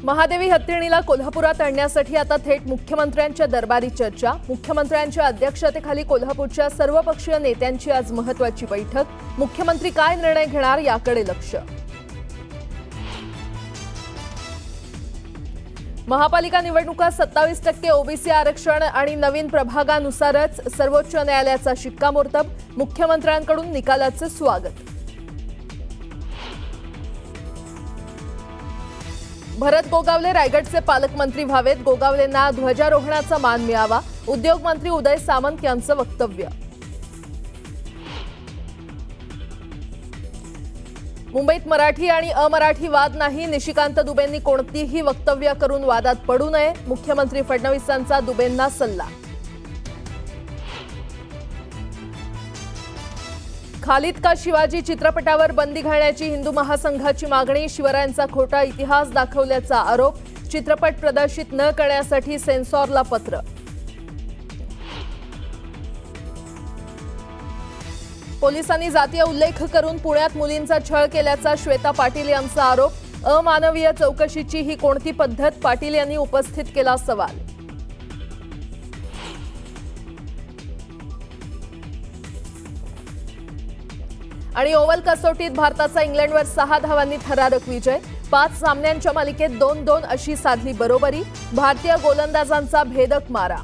महादेवी हत्तीणीला कोल्हापुरात आणण्यासाठी आता थेट मुख्यमंत्र्यांच्या दरबारी चर्चा। मुख्यमंत्र्यांच्या अध्यक्षतेखाली कोल्हापूरच्या सर्वपक्षीय नेत्यांची आज महत्त्वाची बैठक। मुख्यमंत्री काय निर्णय घेणार याकडे लक्ष। महापालिका निवडणुका 27% ओबीसी आरक्षण आणि नवीन प्रभागानुसारच सर्वोच्च न्यायालयाचा शिक्कामोर्तब। मुख्यमंत्र्यांकडून निकालाचे स्वागत। भरत गोगावले रायगडचे पालकमंत्री व्हावेत, गोगावलेंना ध्वजारोहणाचा मान मिळावा। उद्योग मंत्री उदय सामंत यांचं वक्तव्य। मुंबईत मराठी आणि अमराठी वाद नाही, निशिकांत दुबेंनी कोणतीही वक्तव्य करून वादात पडू नये। मुख्यमंत्री फडणवीसांचा दुबेंना सल्ला। खालिद का शिवाजी चित्रपटावर बंदी घालण्याची हिंदू महासंघाची मागणी। शिवरायांचा खोटा इतिहास दाखवल्याचा आरोप। चित्रपट प्रदर्शित न करण्यासाठी सेन्सॉरला पत्र। पोलिसांनी जातीय उल्लेख करून पुण्यात मुलींचा छळ केल्याचा श्वेता पाटील यांचा आरोप। अमानवीय चौकशीची ही कोणती पद्धत, पाटील यांनी उपस्थित केला सवाल। आणि ओव्हल कसोटीत भारताचा इंग्लंडवर 6 धावांनी थरारक विजय। 5 सामन्यांच्या मालिकेत 2-2 अशी साधली बरोबरी। भारतीय गोलंदाजांचा भेदक मारा।